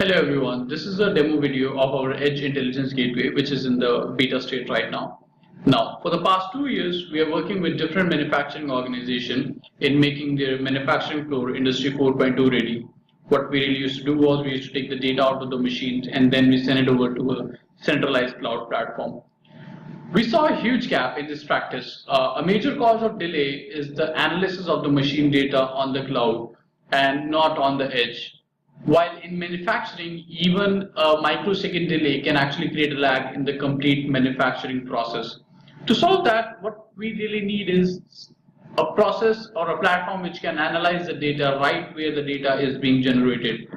Hello everyone, this is a demo video of our Edge Intelligence Gateway, which is in the beta state right now. Now, for the past 2 years, we are working with different manufacturing organizations in making their manufacturing floor Industry 4.2 ready. What we really used to do was we used to take the data out of the machines and then we send it over to a centralized cloud platform. We saw a huge gap in this practice. A major cause of delay is the analysis of the machine data on the cloud and not on the edge. While in manufacturing, even a microsecond delay can actually create a lag in the complete manufacturing process. To solve that, what we really need is a process or a platform which can analyze the data right where the data is being generated.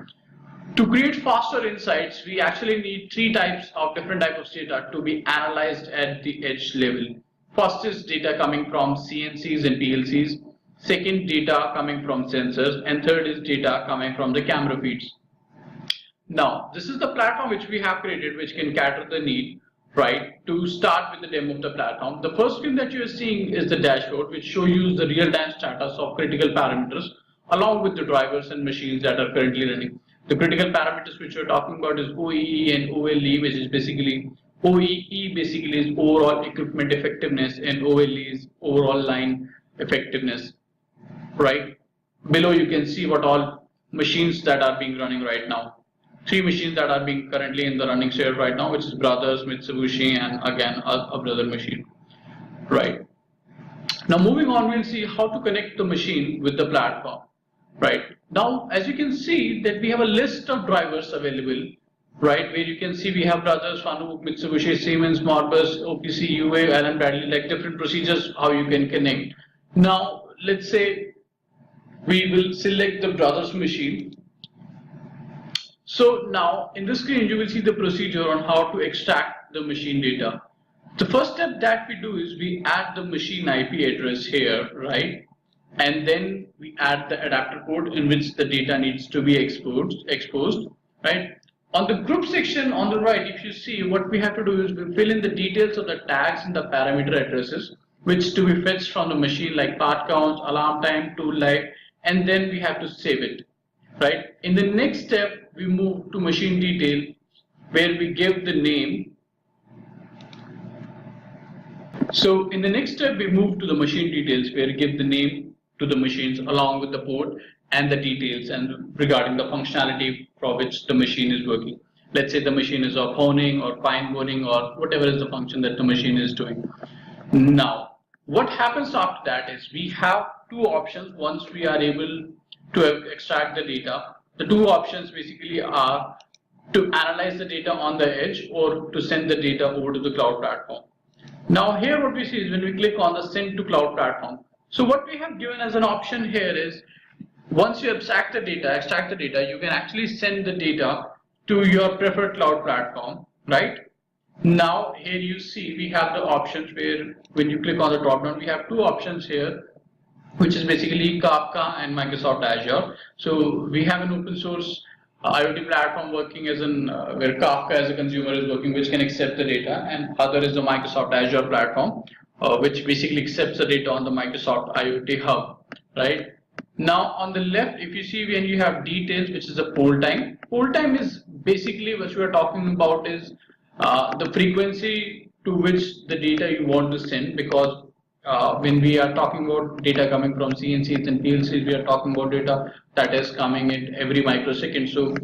To create faster insights, we actually need different types of data to be analyzed at the edge level. First is data coming from CNCs and PLCs. Second, data coming from sensors. And third is data coming from the camera feeds. Now, this is the platform which we have created, which can cater the need, right? To start with the demo of the platform, the first screen that you are seeing is the dashboard, which shows you the real-time status of critical parameters, along with the drivers and machines that are currently running. The critical parameters which we're talking about is OEE and OLE, which is basically OEE is overall equipment effectiveness and OLE is overall line effectiveness, right? Below you can see what all machines that are being running right now. 3 machines that are being currently in the running state right now, which is Brothers, Mitsubishi, and again a brother machine, right? Now moving on, we'll see how to connect the machine with the platform. Right now, as you can see that we have a list of drivers available, right, where you can see we have Brothers, Fanuc, Mitsubishi, Siemens, Modbus, OPC, UA, Allen Bradley, like different procedures how you can connect. Now let's say we will select the Brothers machine. So now in the screen you will see the procedure on how to extract the machine data. The first step that we do is we add the machine IP address here, right? And then we add the adapter port in which the data needs to be exposed, right? On the group section on the right, if you see, what we have to do is we fill in the details of the tags and the parameter addresses, which to be fetched from the machine, like part counts, alarm time, tool life, and then we have to save it, right? In the next step, we move to machine detail, where we give the name. So in the next step, we move to the machine details, where we give the name to the machines along with the port and the details and regarding the functionality for which the machine is working. Let's say the machine is of honing or fine boning or whatever is the function that the machine is doing. Now, what happens after that is we have 2 options once we are able to extract the data. The 2 options basically are to analyze the data on the edge or to send the data over to the cloud platform. Now here what we see is when we click on the send to cloud platform. So what we have given as an option here is once you extract the data, you can actually send the data to your preferred cloud platform, right? Now here you see we have the options where when you click on the drop down, we have 2 options here, which is basically Kafka and Microsoft Azure. So we have an open source IoT platform working as in where Kafka as a consumer is working, which can accept the data, and other is the Microsoft Azure platform, which basically accepts the data on the Microsoft IoT hub, right? Now on the left, if you see when you have details, which is the poll time. Poll time is basically what we are talking about is the frequency to which the data you want to send, because when we are talking about data coming from CNCs and PLCs, we are talking about data that is coming in every microsecond. So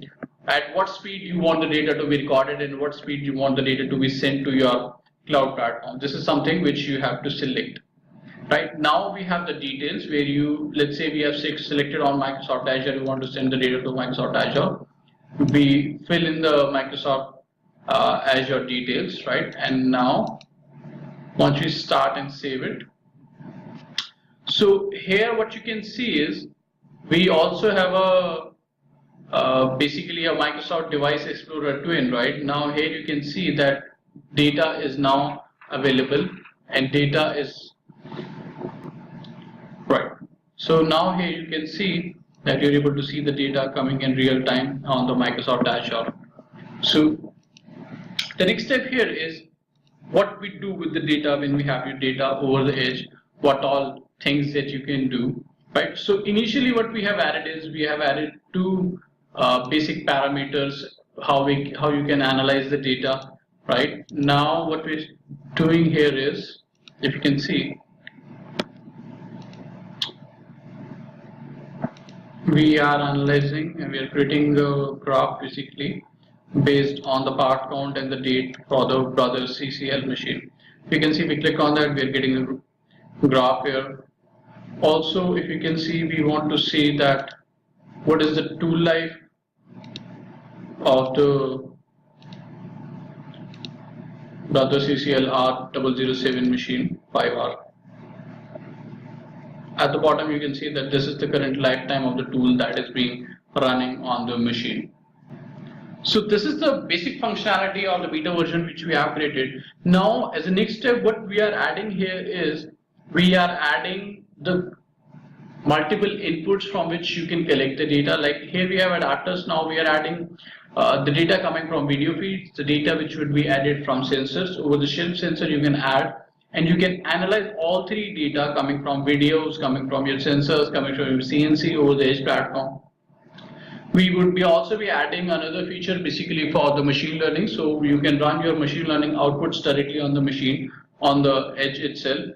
at what speed you want the data to be recorded and what speed you want the data to be sent to your cloud platform. This is something which you have to select. Right now we have the details where you, let's say we have selected on Microsoft Azure, you want to send the data to Microsoft Azure. We fill in the Microsoft Azure details, right? And now once we start and save it, so here what you can see is we also have a basically a Microsoft Device Explorer twin, right? Now here you can see that data is now available and data is right. So now here you can see that you're able to see the data coming in real time on the Microsoft Azure. So the next step here is what we do with the data when we have your data over the edge, what all things that you can do, right? So initially what we have added is we have added 2 basic parameters, how you can analyze the data. Right now, what we're doing here is, if you can see, we are analyzing and we are creating a graph basically based on the part count and the date for the brothers CCL machine. You can see, we click on that, we are getting a graph here. Also, if you can see, we want to see that what is the tool life of the brother CCL R007 machine, 5R. At the bottom, you can see that this is the current lifetime of the tool that is being running on the machine. So this is the basic functionality of the beta version which we have created. Now, as a next step, what we are adding here is we are adding the multiple inputs from which you can collect the data. Like here we have adapters. Now we are adding the data coming from video feeds, the data which would be added from sensors. Over the shelf sensor you can add, and you can analyze all three data coming from videos, coming from your sensors, coming from your CNC over the Edge platform. We would be also be adding another feature basically for the machine learning, so you can run your machine learning outputs directly on the machine on the Edge itself.